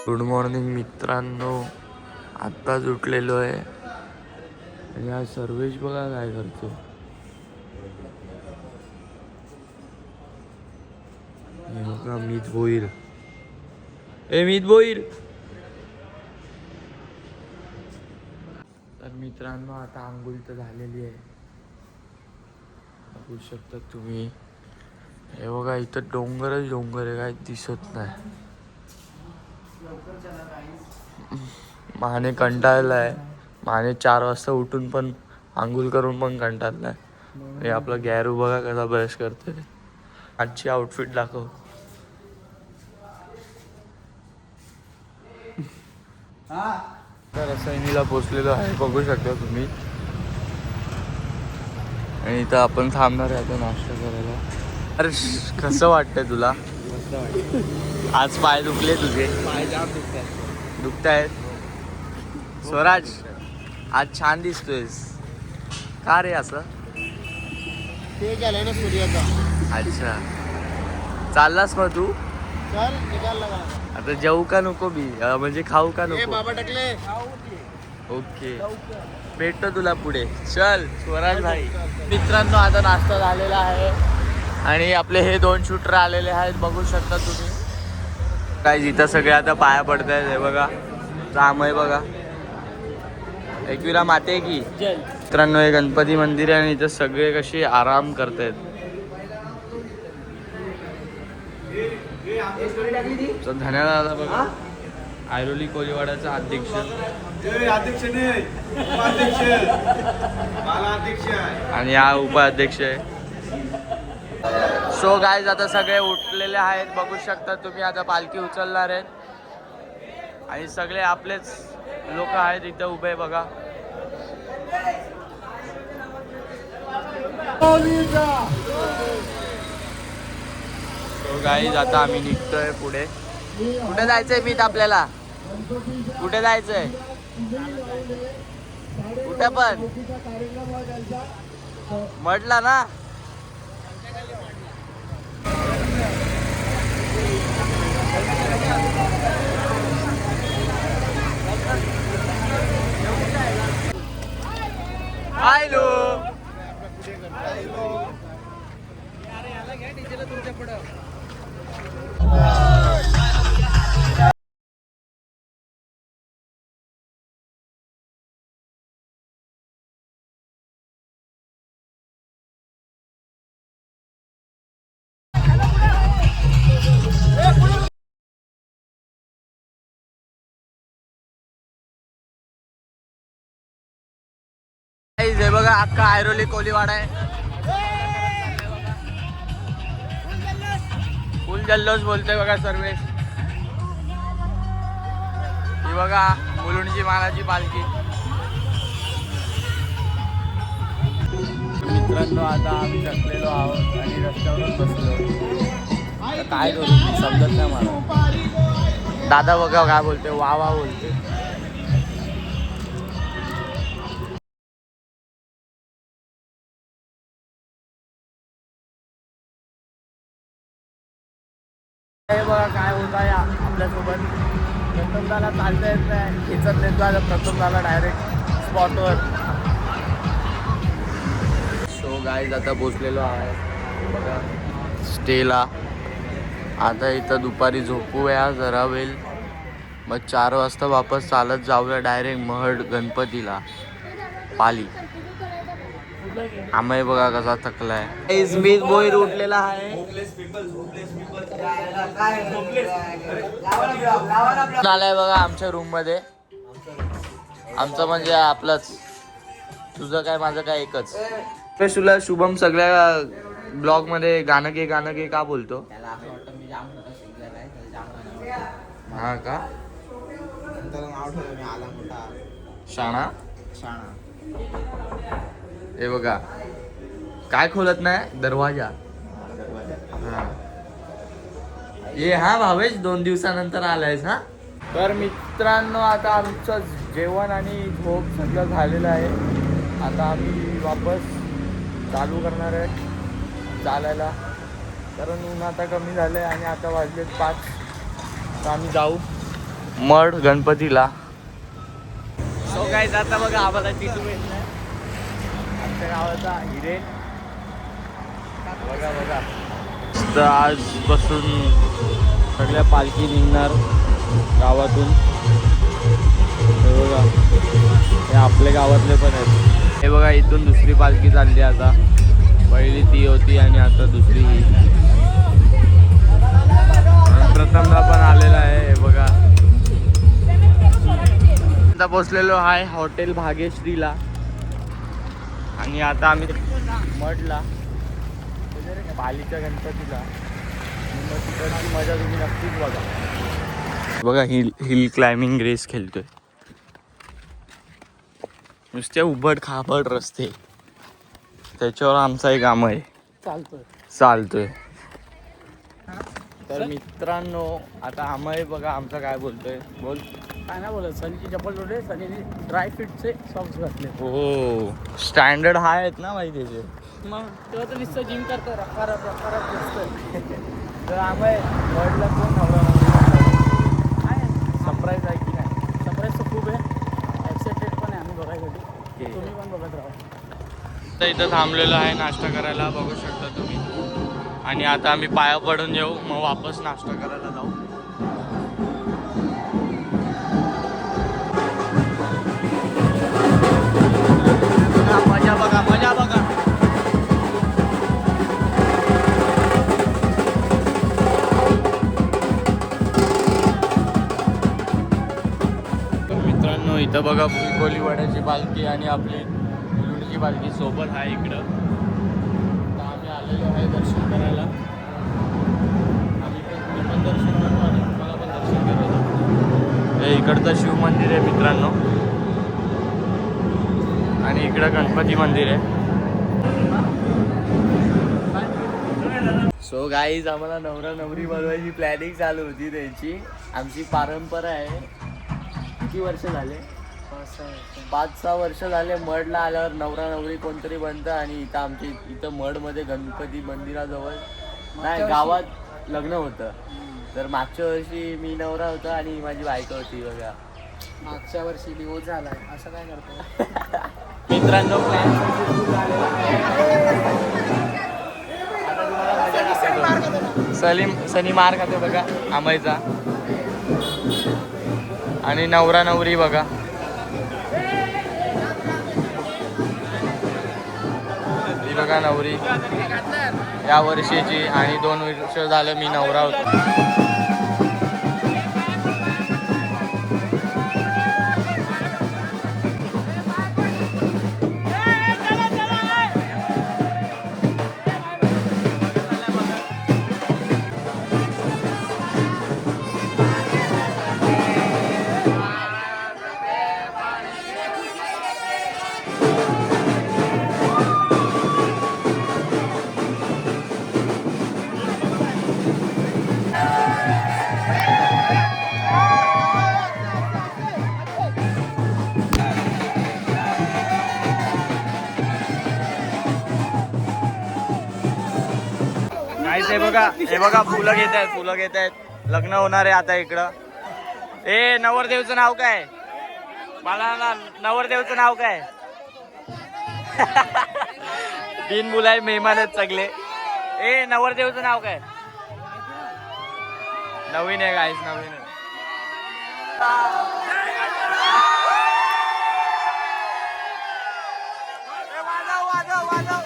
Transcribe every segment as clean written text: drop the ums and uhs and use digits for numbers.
Good morning मित्रांनो. आत्ताच उठलेलो आहे आणि हा सर्वेश बघा काय करतो. हे बघा मीत बोईर. मीत बोईर. तर मित्रांनो आता आंघोळ तर झालेली आहे, बघू शकता तुम्ही. हे बघा इथं डोंगरच डोंगर आहे, काय दिसत नाही. माने कंटाळलाय. माने 4 वाजता उठून पण आंघोळ करून पण कंटाळलाय. हे आपला गॅरू बघा कसा ब्रश करतोय. आजची आउटफिट दाखव. तर रसायनीला पोचलेलो आहे, बघू शकता तुम्ही. आणि इथं आपण थांबणार आहे आता नाश्ता करायला. अरे कसं वाटतंय तुला? मस्त वाटतं. आज पाय दुखले तुझे? पाय जाम दुखतात. दुखतायत. स्वराज आज छान दिसतोयस. का रे असं? ते गेलाय ना सूर्याचा. अच्छा, चाललास मग तू? चल निघाल लगा. आता जेवू का नको मी, म्हणजे खाऊ का ए नको? बाबा टाकले. ओके, भेटतो तुला पुढे. चल स्वराज भाई. मित्रांनो आता नाश्ता झालेला आहे आणि आपले हे 2 शूटर आलेले आहेत, बघू शकता तुम्ही. काय जिथं सगळे आता पाया पडत आहेत. हे बघा राम आहे बघा. एकविरा माते की. मित्रांनो हे गणपती मंदिर आहे आणि इथं सगळे कसे आराम करतायत. धन्यवाद बघा. ऐरोली कोळीवाड्याचा अध्यक्ष आणि हा उपाध्यक्ष आहे. सो गाईज आता सगळे उठलेले आहेत, बघू शकता तुम्ही. आता पालखी उचलणार आहेत आणि सगळे आपलेच लोक आहेत इथं उभे बघा. सो गाईज आता आम्ही निघतोय पुढे. कुठे जायचंय मीत आपल्याला? कुठे जायचंय? कुठे पण म्हटलं ना. हॅलो. हे बघा अख्खा ऐरोली कोळीवाडा आहे. फुल जल्लोष बोलतोय बघा सर्वेश. ही बघा मुलुंडची महाराजी पालखी. मित्रांनो आता आम्ही थकलेलो आहोत आणि रस्त्यावरच बसलो. काय करू समजत नाही मला. दादा बघा काय बोलते, वा वा बोलते. हे बघा काय होत आहे आपल्यासोबत. प्रथमदाला चालता येत नाही, खेचत नेतो आता प्रथमदाला डायरेक्ट स्पॉटवर. सो गाईज आता पोचलेलो आहे बघा स्टेला. आता इथं दुपारी झोपूया जरा वेळ, मग 4 वाजता वापस चालत जाऊया डायरेक्ट महड गणपतीला पाली. आम्ही बघा कसा थकलाय. स्मित बोईर उठलेला आहे. आलाय बघा आमच्या रूम मध्ये. आमचं म्हणजे आपलंच. तुझं काय माझं काय एकच. तुला शुभम सगळ्या ब्लॉग मध्ये गाणं गे का बोलतो? हा का? शाणा. हे बघा काय खोलत नाही दरवाजा. हा ये हा भावेश 2 दिवसानंतर आलायस हा. तर मित्रांनो आता आमचं जेवण आणि झोप सगळं झालेलं आहे. आता आम्ही वापस चालू करणार आहे चालायला, कारण ऊन आता कमी झालं आहे आणि आता वाजलेत 5. तर आम्ही जाऊ मड गणपतीला. सो काय आता बघा आम्हाला टिटू भेटलाय आमच्या गावाचा हिरे. बघा बघा तर आजपासून सगळ्या पालखी निघणार गावातून. हे बघा हे आपल्या गावातले पण आहेत. हे बघा इथून दुसरी पालखी चालली आता. पहिली ती होती आणि आता दुसरी ही. प्रथमदा पण आलेला आहे. हे बघा आता पोचलेलो आहे हॉटेल भाग्यश्रीला. आणि आता आम्ही मडला पालीच्या गणपतीला. मग तिकडची मजा तुम्ही नक्कीच बघा. बघा हिल क्लाइम्बिंग रेस खेळतोय. नुसते उबड खाबड रस्ते त्याच्यावर आमचा एक काम आहे चालतोय. तर मित्रांनो आता आम्ही बघा आमचं काय बोलतोय. बोल काय नाही बोलत. सनीची चप्पल जोडले. सनीने ड्राय फिटचे सॉक्स घातले. हो स्टँडर्ड हाय आहेत ना माहिती त्याचे. मग तेव्हा तर नुसतं जिम करतो रफारफ दिसतोय. तर आम्ही वर्ल्डला कोण नवरा सरप्राईज आहे की नाही. सरप्राईज तर खूप आहे. एक्साइटेड पण आहे आम्ही बघायसाठी. तुम्ही पण बघत राहा. तर इथं थांबलेलो आहे नाश्ता करायला बघू शकता तुम्ही. आणि आता आम्ही पाया पडून येऊ मग वापस नाश्ता करायला जाऊ. मजा बघा मजा बघा. मित्रांनो इथं बघा कोली वड्याची पालखी आणि आपली मुलुंडची पालखी सोबत आहे इकडं. तर आम्ही आलेलो आहे दर्शन करायला. आम्ही पण दर्शन करू आणि तुम्हाला पण दर्शन करायचं. हे इकडचं शिव मंदिर आहे मित्रांनो आणि इकडं गणपती मंदिर आहे. सो गाईज आम्हाला नवरा नवरी बनवायची प्लॅनिंग चालू होती त्यांची. आमची परंपरा आहे. किती वर्ष झाले. 5-6 वर्ष झाले. मडला आल्यावर नवरा नवरी कोणतरी बनतं. आणि इथं आमच्या इथं मडमध्ये गणपती मंदिराजवळ नाही गावात लग्न होतं. तर मागच्या वर्षी मी नवरा होता आणि माझी बायको होती बघा. मागच्या वर्षी डिवोर्स झालाय. असं काय करतो. मित्रांनो प्लॅन सनी मार खातो बघा आमाईचा. आणि नवरा नवरी बघा. ही बघा नवरी या वर्षीची आणि 2 वर्ष झालं मी नवरा होतो. हे बघा फुलं घेत आहेत. लग्न होणार आहे आता इकडं. ए नवरदेवचं नाव काय. मला ना नवरदेवचं नाव काय. बिन बुलाय मेहमान आहेत सगळे. ए नवरदेवचं नाव काय. नवीन आहे गाईस नवीन आहे. वाजव.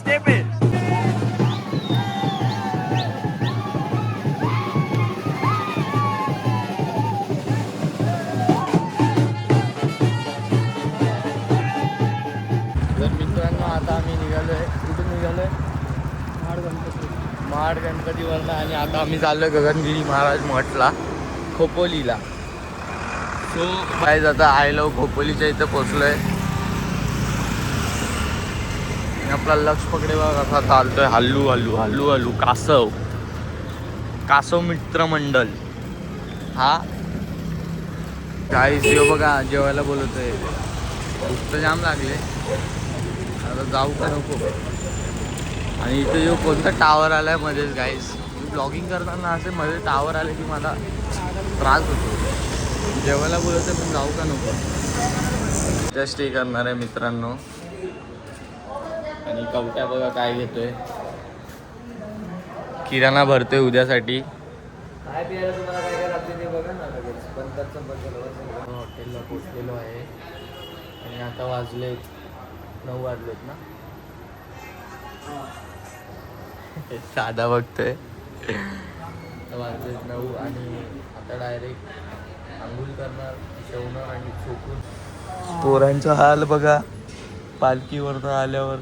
Step it. तर मित्रांनो आता आम्ही निघालोय. कुठून निघालोय. महाड गणपतीवरनं. आणि आता आम्ही चाललोय गगनगिरी महाराज मठला खोपोलीला. सो काय आता आय लव्ह खोपोलीच्या इथं पोचलोय. आपला लक्ष पकडे बघा कसा चालतोय हल्लू हल्लू हल्लू हल्लू. कासव कासव मित्र मंडळ हा काहीच यो बघा जेवायला बोलतोय. भूक तर जाम लागले आता जाऊ का नको. आणि इथे जो कोणता टावर आलाय मध्येच गाईस. ब्लॉगिंग करताना असे मध्ये टावर आले की मला त्रास होतो. जेवायला बोलतोय पण जाऊ का नको. त्या स्टे करणार आहे मित्रांनो. आणि कवट्या बघा काय घेतोय. किराणा भरतोय उद्यासाठी. काय प्यायला तुम्हाला काय काय लागते ते बघा ना. हॉटेलला पोचलेलो आहे आणि आता वाजले 9 वाजलेत ना. साधा बघतोय. वाजलेत 9 आणि आता डायरेक्ट आंघोळ करणार, जेवणार आणि झोपून. पोरांचा हाल बघा पालखीवरनं आल्यावर.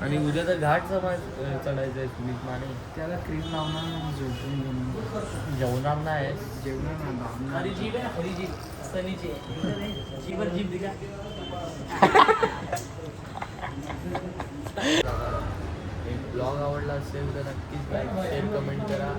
आणि उद्या तर घाट चढायचं आहे तुम्ही माने. त्याला क्रीम लावणार नाही, झोपून घेऊन जेवणार नाही. जेवणार नाही. हरी जीभ आहे, हरी जीभ सनीची जीवर जीभ दिला. ब्लॉग आवडला असेल तर नक्कीच लाईक शेअर कमेंट करा.